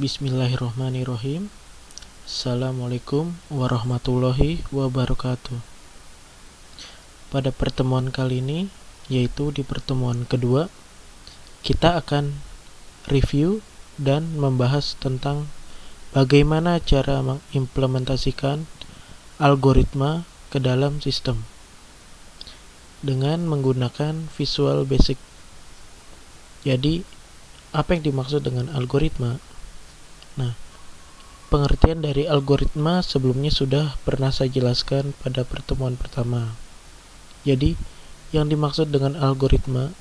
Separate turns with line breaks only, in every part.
Bismillahirrahmanirrahim. Assalamualaikum warahmatullahi wabarakatuh. Pada pertemuan kali ini, yaitu di pertemuan kedua, kita akan review dan membahas tentang bagaimana cara mengimplementasikan algoritma ke dalam sistem dengan menggunakan Visual Basic. Jadi, apa yang dimaksud dengan algoritma? Nah, pengertian dari algoritma sebelumnya sudah pernah saya jelaskan pada pertemuan pertama. Jadi, yang dimaksud dengan algoritma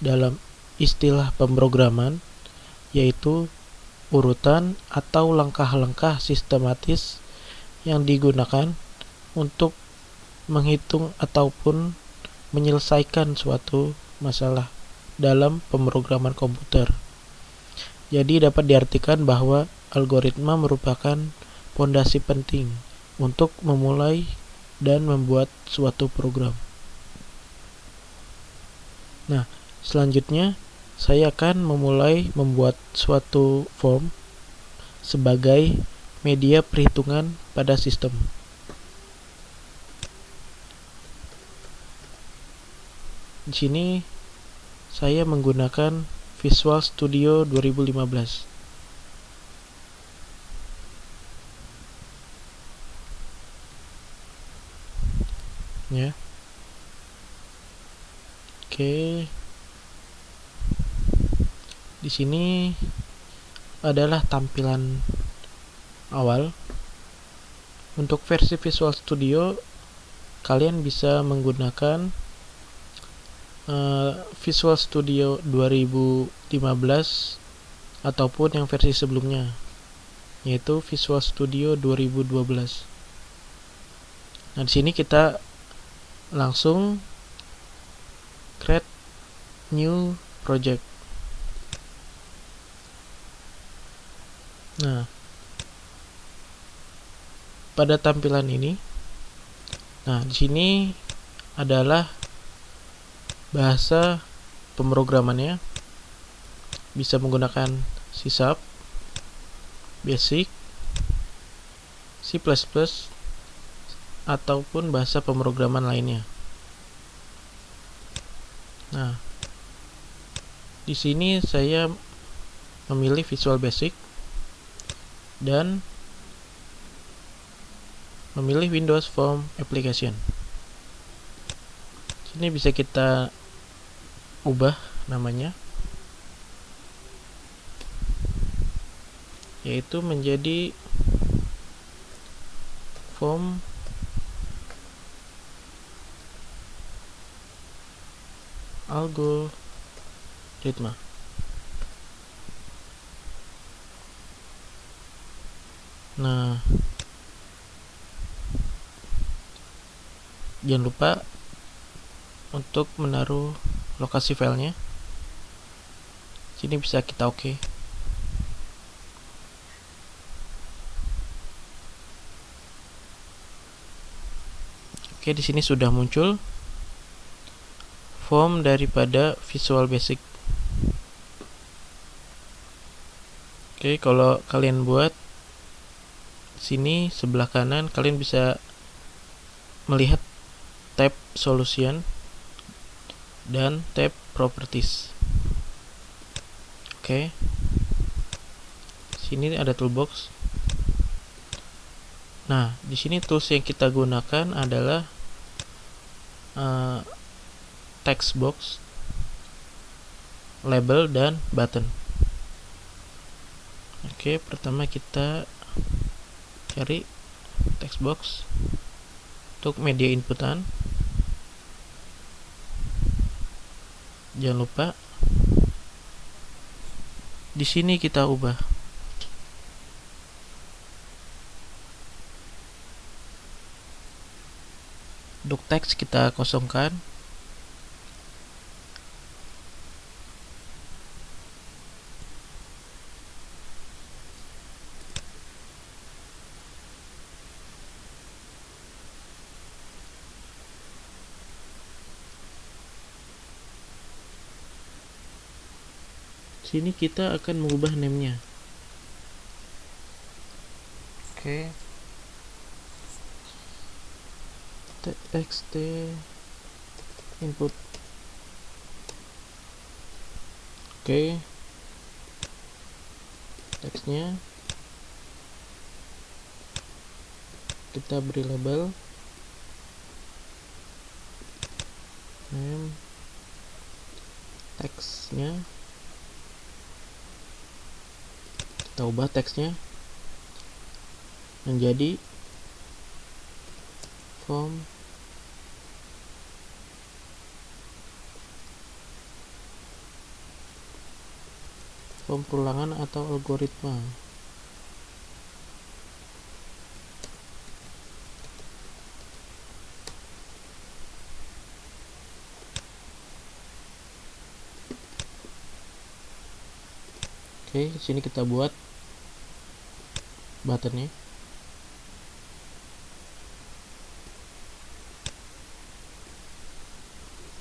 dalam istilah pemrograman yaitu urutan atau langkah-langkah sistematis yang digunakan untuk menghitung ataupun menyelesaikan suatu masalah dalam pemrograman komputer. Jadi dapat diartikan bahwa algoritma merupakan fondasi penting untuk memulai dan membuat suatu program. Nah, selanjutnya saya akan memulai membuat suatu form sebagai media perhitungan pada sistem. Di sini saya menggunakan Visual Studio 2015. Ya. Oke. Di sini adalah tampilan awal. Untuk versi Visual Studio kalian bisa menggunakan Visual Studio 2015 ataupun yang versi sebelumnya, yaitu Visual Studio 2012. Nah, di sini kita langsung create new project. Nah, pada tampilan ini, di sini adalah bahasa pemrogramannya, bisa menggunakan C#, Basic, C++, ataupun bahasa pemrograman lainnya. Nah, di sini saya memilih Visual Basic dan memilih Windows Form Application. Ini bisa kita ubah namanya, yaitu menjadi form algoritma. Nah, jangan lupa untuk menaruh lokasi filenya. Sini bisa kita oke. Oke, di sini sudah muncul form daripada Visual Basic. Oke, kalau kalian buat sini sebelah kanan, kalian bisa melihat tab Solution dan tab Properties. Oke. Sini ada toolbox. Nah, di sini tools yang kita gunakan adalah text box, label, dan button. Oke, pertama kita cari text box untuk media inputan. Jangan lupa di sini kita ubah. Untuk teks kita kosongkan. Sini kita akan mengubah name-nya. Oke, txt input. Oke, teksnya kita beri label name, teksnya kita ubah teksnya menjadi form perulangan atau algoritma. Oke, sini kita buat buttonnya.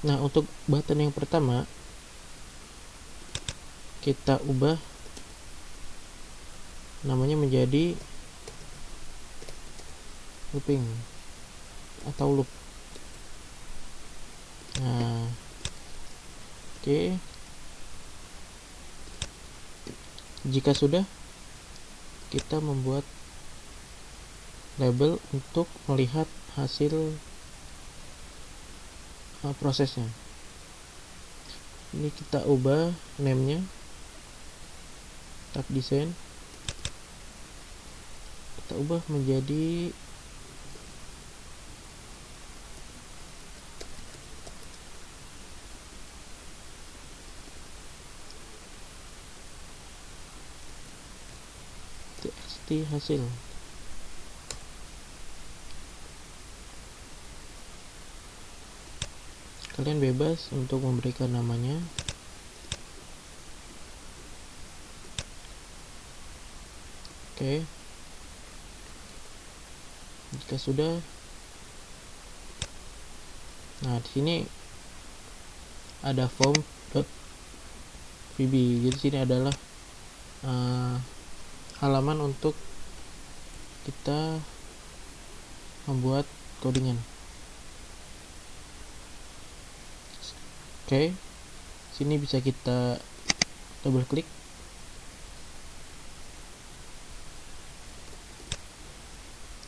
Nah, untuk button yang pertama kita ubah namanya menjadi looping atau loop. Nah, oke. Jika sudah, kita membuat label untuk melihat hasil prosesnya. Ini kita ubah name-nya, tab desain, kita ubah menjadi txt hasil. Kalian bebas untuk memberikan namanya. Oke. Jika sudah, nah di sini ada form.vb. Jadi sini adalah halaman untuk kita membuat codingan. Oke, sini bisa kita double klik.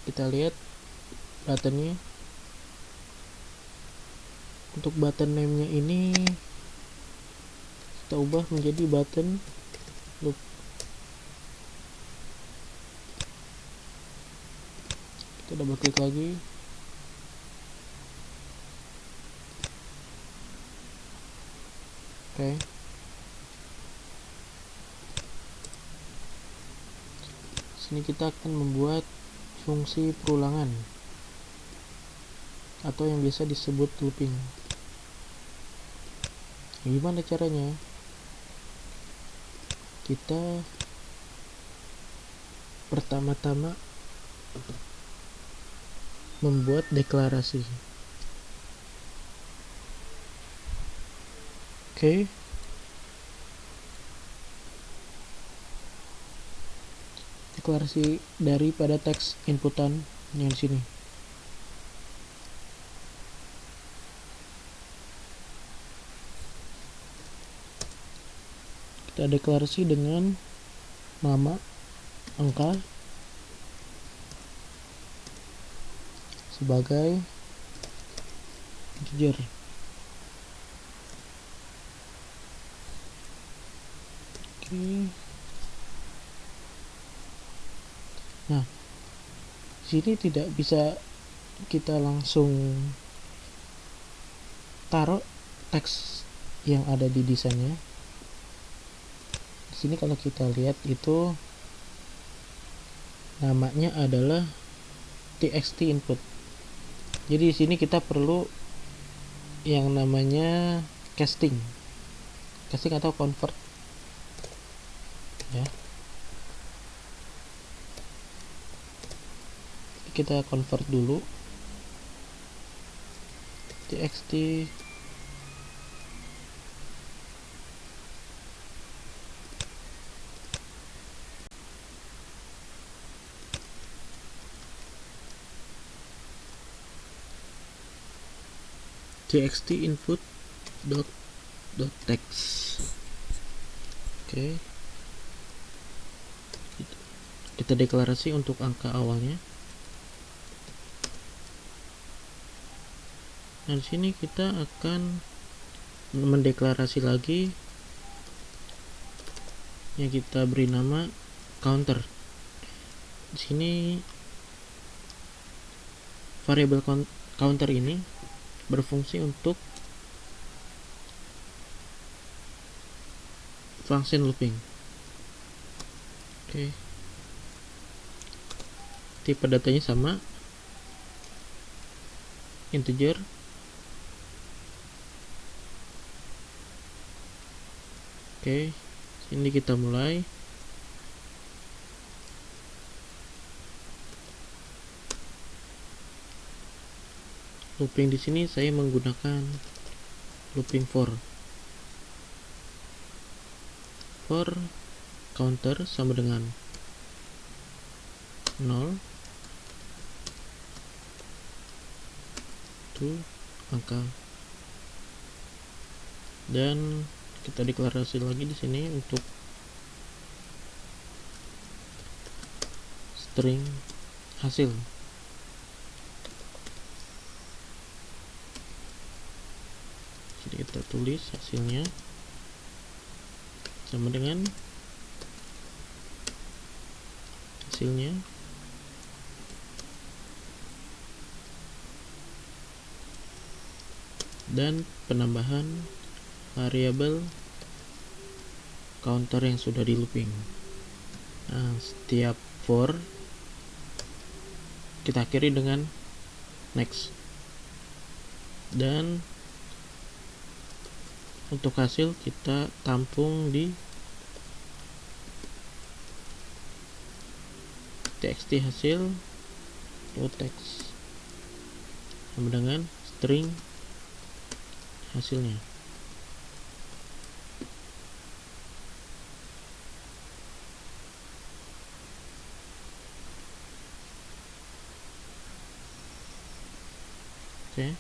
Kita lihat buttonnya. Untuk button name-nya ini kita ubah menjadi button loop. Kita double klik lagi. Oke. Sini kita akan membuat fungsi perulangan atau yang biasa disebut looping. Gimana caranya? Kita pertama-tama membuat deklarasi. Oke. Deklarasi daripada teks inputan yang di sini. Kita deklarasi dengan nama, angka sebagai integer. Oke. Nah, sini tidak bisa kita langsung taruh teks yang ada di desainnya. Di sini kalau kita lihat itu namanya adalah txt input. Jadi di sini kita perlu yang namanya casting atau convert, ya. Kita convert dulu txt txt input dot text. Oke, kita deklarasi untuk angka awalnya. Dan sini kita akan mendeklarasi lagi yang kita beri nama counter. Di sini variabel counter ini berfungsi untuk function looping. Oke. Tipe datanya sama, integer. Oke, sini kita mulai. Looping di sini saya menggunakan looping for counter sama dengan 0 itu angka, dan kita deklarasi lagi di sini untuk string hasil. Jadi kita tulis hasilnya sama dengan hasilnya dan penambahan variabel counter yang sudah di looping. Nah, setiap for kita akhiri dengan next, dan untuk hasil kita tampung di txt hasil text sama dengan string hasilnya. Oke.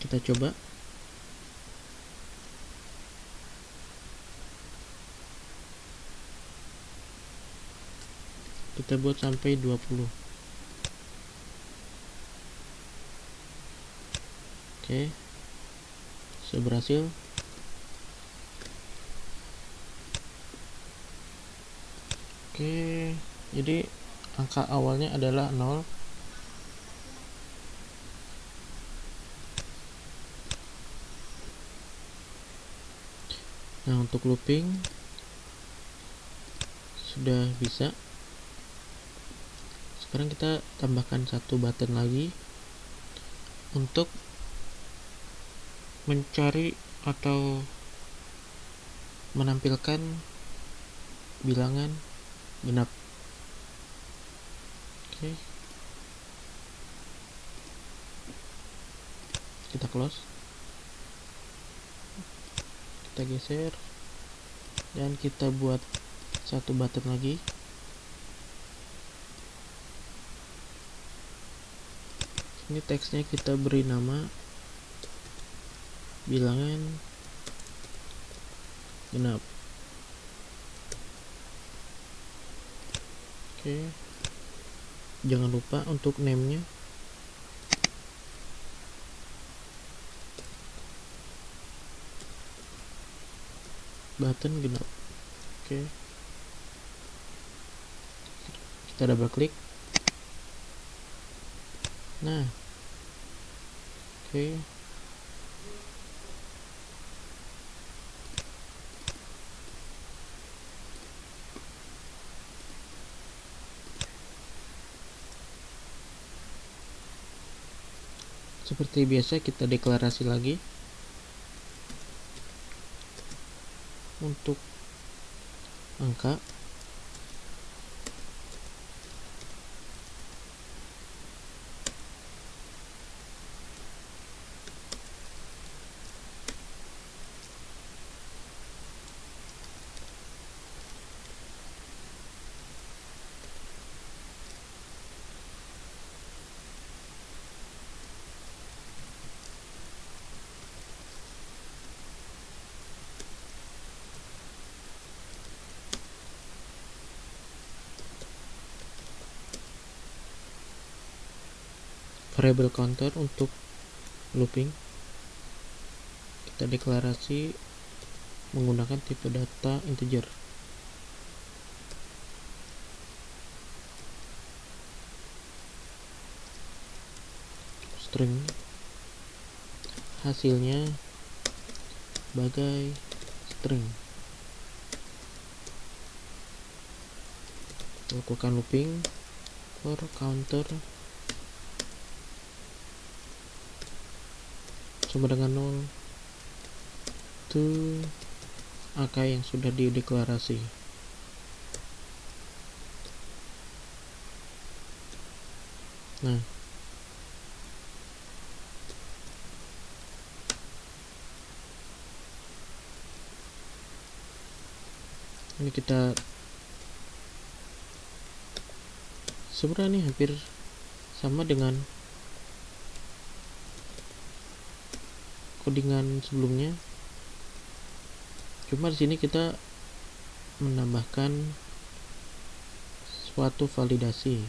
Kita coba. Kita buat sampai 20. Oke. Sudah berhasil. Oke, jadi angka awalnya adalah 0. Nah, untuk looping sudah bisa. Sekarang kita tambahkan satu button lagi untuk mencari atau menampilkan bilangan genap. Oke. Kita close. Kita geser dan kita buat satu button lagi. Ini teksnya kita beri nama bilangan genap. Oke, jangan lupa untuk name-nya button genap. Oke, kita double klik. Nah, oke, seperti biasa kita deklarasi lagi untuk angka. variable counter untuk looping. Kita deklarasi menggunakan tipe data integer. String hasilnya sebagai string. Lakukan looping for counter sama dengan 0 to angka yang sudah dideklarasi. Nah, ini kita sebenarnya hampir sama dengan codingan sebelumnya, cuma di sini kita menambahkan suatu validasi.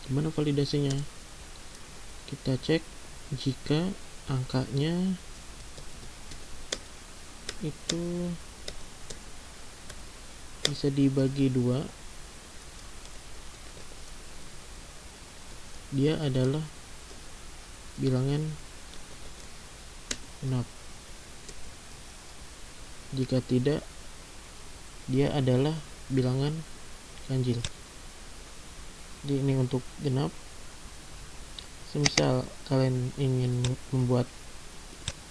Gimana validasinya? Kita cek jika angkanya itu bisa dibagi 2, dia adalah bilangan genap. Jika tidak, dia adalah bilangan ganjil. Jadi ini untuk genap. Semisal kalian ingin membuat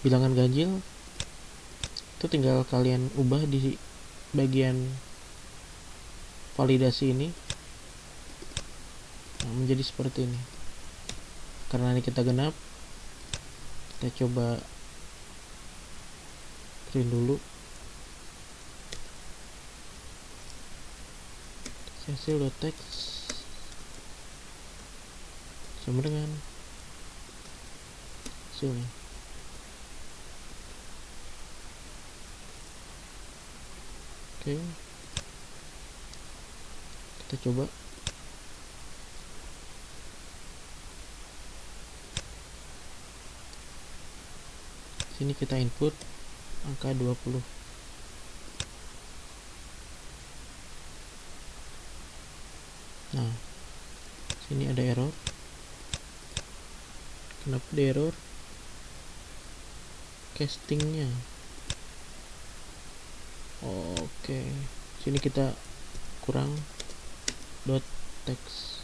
bilangan ganjil, itu tinggal kalian ubah di bagian validasi ini, nah, menjadi seperti ini. Karena ini kita genap, kita coba print dulu. Hasil.text sama dengan hasilnya. Oke, kita coba. Sini kita input angka 20. Nah, sini ada error. Kenapa ada error? Castingnya. Oke, sini kita kurang dot text.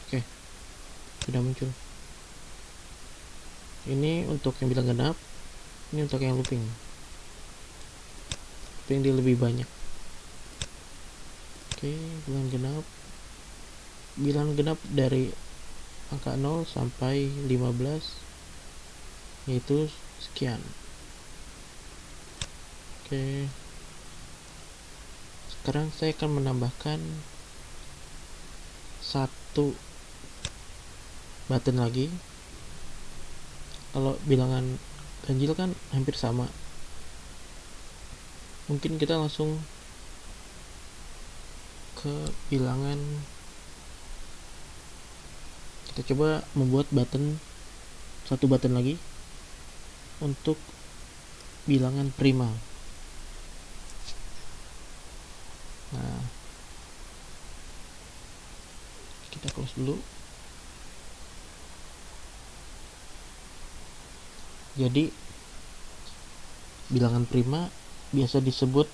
Oke, sudah muncul. Ini untuk yang bilang genap, ini untuk yang looping. Looping dia lebih banyak. Oke, bilang genap dari angka 0 sampai 15 yaitu sekian. Oke, sekarang saya akan menambahkan satu button lagi. Kalau bilangan ganjil kan hampir sama, mungkin kita langsung ke bilangan. Kita coba membuat satu button lagi untuk bilangan prima. Nah, kita close dulu. Jadi bilangan prima biasa disebut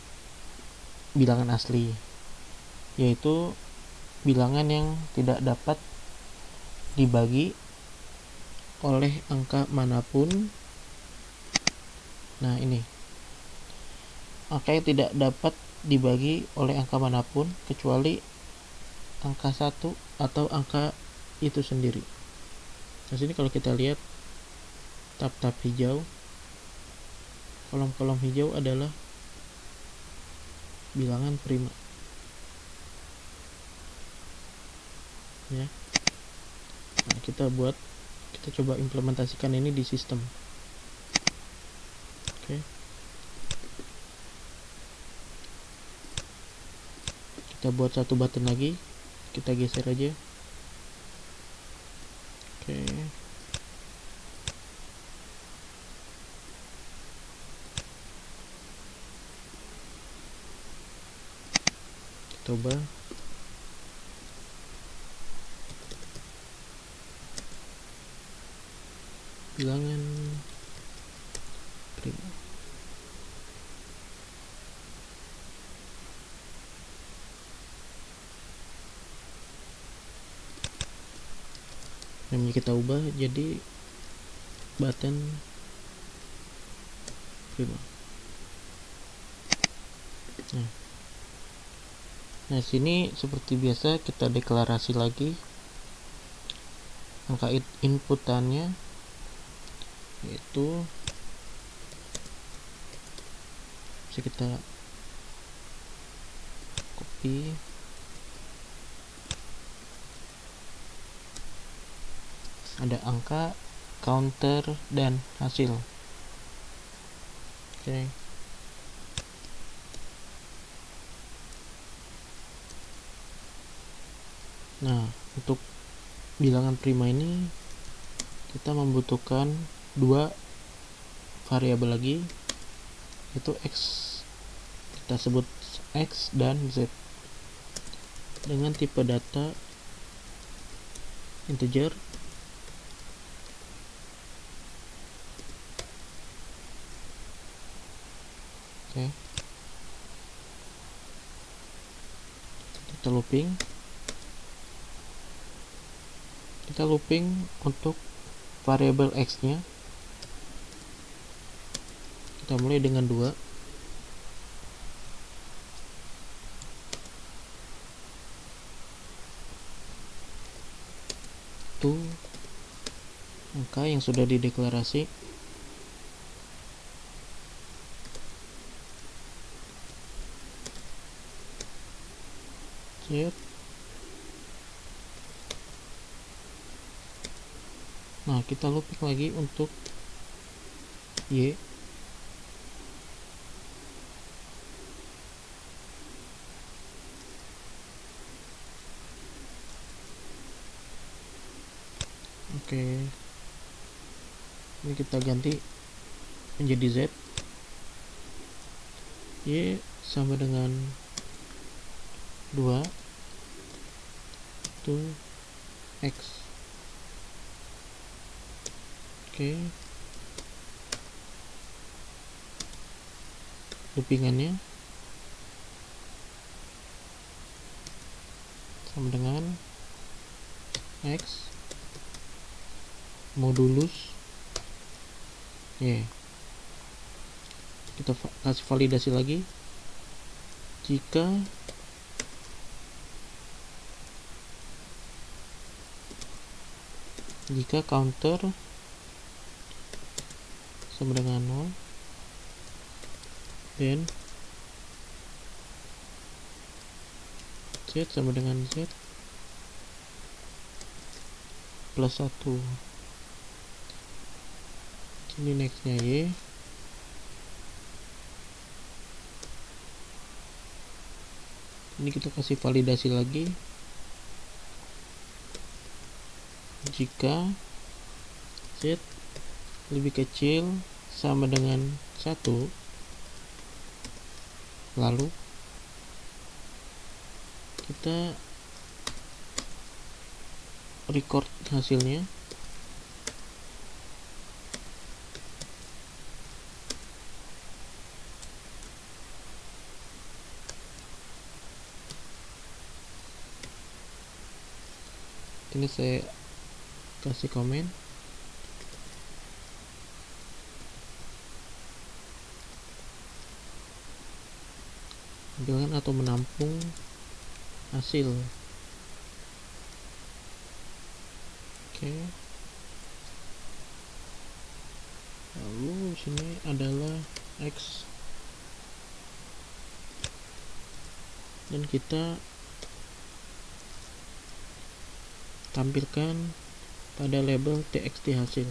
bilangan asli, yaitu bilangan yang tidak dapat dibagi oleh angka manapun. Nah, ini angka yang tidak dapat dibagi oleh angka manapun kecuali angka 1 atau angka itu sendiri. Nah, sini kalau kita lihat tab-tab hijau, kolom-kolom hijau adalah bilangan prima. Ya. Nah, kita Kita coba implementasikan ini di sistem. Oke. Kita buat satu button lagi, kita geser aja. Oke. Kita ubah. Bilangan prima. Namanya kita ubah jadi button prima. Nah, sini seperti biasa kita deklarasi lagi angka inputannya, yaitu bisa kita copy, ada angka, counter, dan hasil. Oke. Nah, untuk bilangan prima ini kita membutuhkan dua variabel lagi, yaitu x, kita sebut x dan z, dengan tipe data integer. Oke. Kita looping untuk variabel x nya. Kita mulai dengan 2. Itu angka yang sudah dideklarasi. Z. Nah, kita looping lagi untuk Y. Oke. Ini kita ganti menjadi Z. Y sama dengan 2 itu X. Oke. Loopingannya sama dengan X modulus Y. Kita kasih validasi lagi. Jika counter sama dengan 0 dan Z sama dengan Z plus 1. Ini nextnya Y. Ini kita kasih validasi lagi. Jika Z lebih kecil sama dengan 1, lalu kita record hasilnya. Ini saya kasih komen. Ambilkan atau menampung hasil. Oke. Lalu sini adalah X, dan kita tampilkan pada label txt hasil.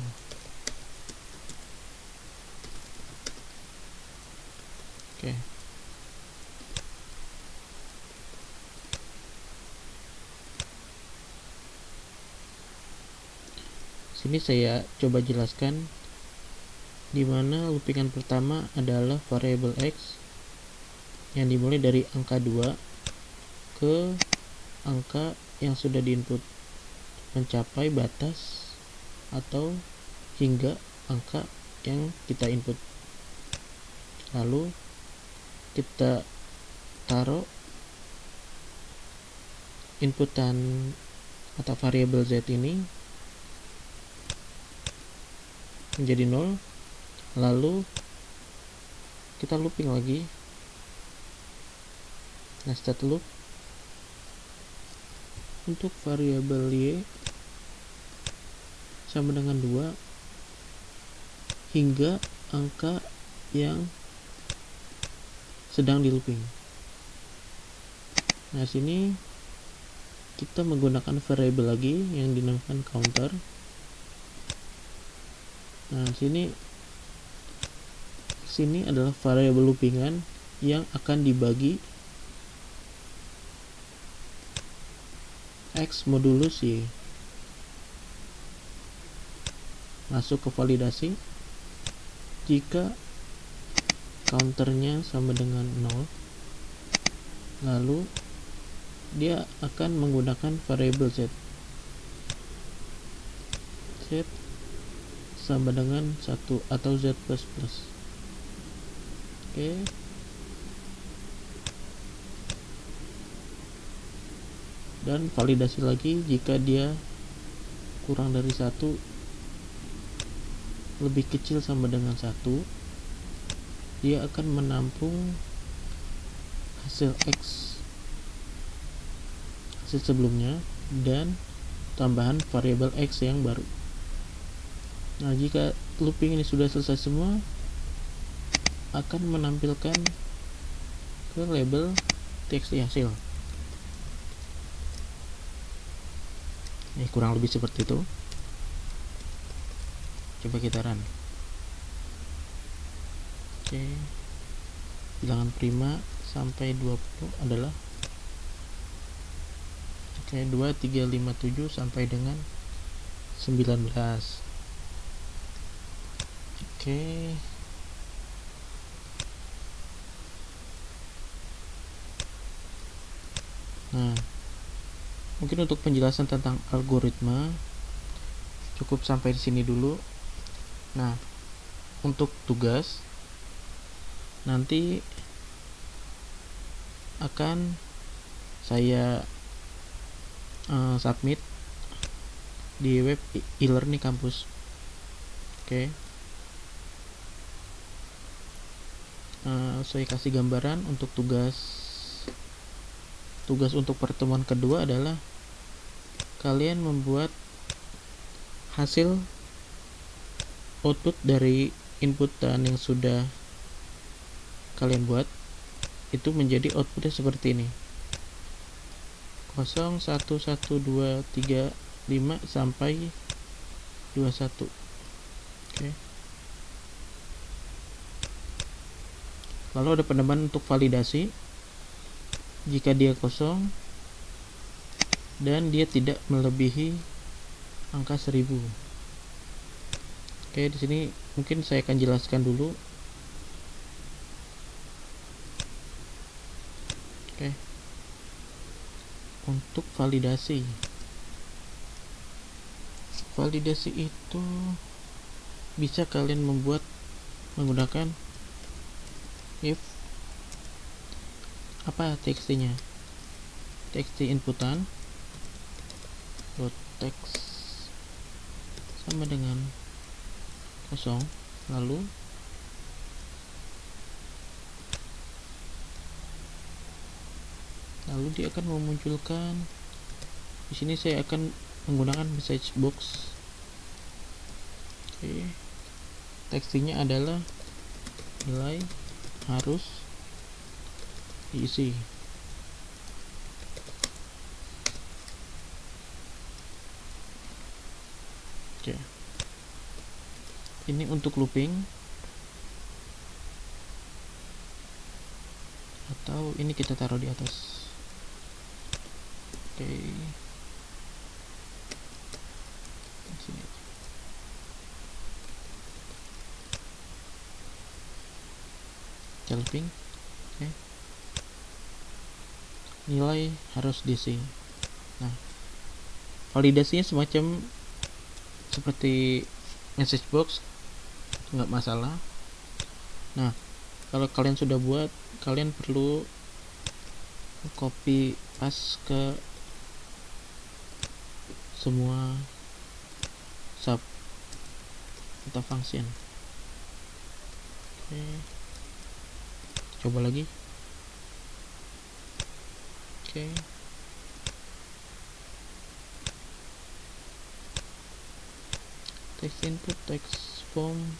Oke. Sini saya coba jelaskan di mana loopingan pertama adalah variabel x yang dimulai dari angka 2 ke angka yang sudah diinput mencapai batas atau hingga angka yang kita input. Lalu kita taruh inputan atau variabel z ini menjadi 0, lalu kita looping lagi nested loop untuk variabel y sama dengan 2 hingga angka yang sedang di looping. Nah, sini kita menggunakan variabel lagi yang dinamakan counter. Nah, sini adalah variabel loopingan yang akan dibagi x modulus y. Masuk ke validasi. Jika counternya sama dengan 0, lalu dia akan menggunakan variabel z. Z sama dengan 1 atau z++. Oke. Dan validasi lagi jika dia kurang dari 1, lebih kecil sama dengan 1, dia akan menampung hasil x hasil sebelumnya dan tambahan variabel x yang baru. Nah, jika looping ini sudah selesai semua, akan menampilkan ke label txt hasil. Ini kurang lebih seperti itu. Coba kita run. Oke, bilangan prima sampai 20 adalah 2, 3, 5, 7 sampai dengan 19. Oke. Nah, mungkin untuk penjelasan tentang algoritma cukup sampai di sini dulu. Nah, untuk tugas nanti akan saya submit di web e-learning kampus. Oke. Saya kasih gambaran untuk tugas untuk pertemuan kedua adalah kalian membuat hasil output dari inputan yang sudah kalian buat itu menjadi outputnya seperti ini, 0, 1, 1, 2, 3, 5 sampai 21. Oke. Lalu ada penambahan untuk validasi. Jika dia kosong dan dia tidak melebihi angka 1000. Oke, di sini mungkin saya akan jelaskan dulu. Oke. Untuk validasi itu bisa kalian membuat menggunakan if txt-nya, txt inputan dot text sama dengan 0, lalu dia akan memunculkan. Di sini saya akan menggunakan message box. Oke. Teksnya adalah nilai harus diisi. Oke, ini untuk looping, atau ini kita taruh di atas. Oke, sini aja. Looping. Oke, nilai harus DC. Nah, validasinya semacam seperti message box, nggak masalah. Nah, kalau kalian sudah buat, kalian perlu copy paste ke semua sub atau function. Oke, coba lagi. Oke, text input, text form.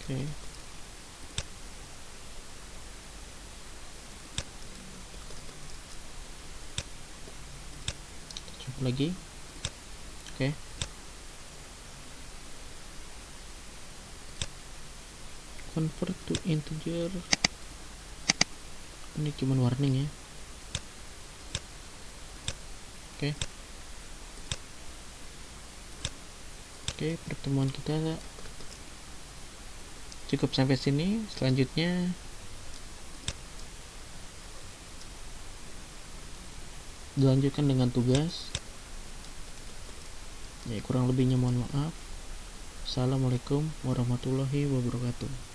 Oke, coba lagi. Oke, convert to integer. Ini cuman warning ya. Oke, pertemuan kita cukup sampai sini. Selanjutnya dilanjutkan dengan tugas. Ya, kurang lebihnya mohon maaf. Assalamualaikum warahmatullahi wabarakatuh.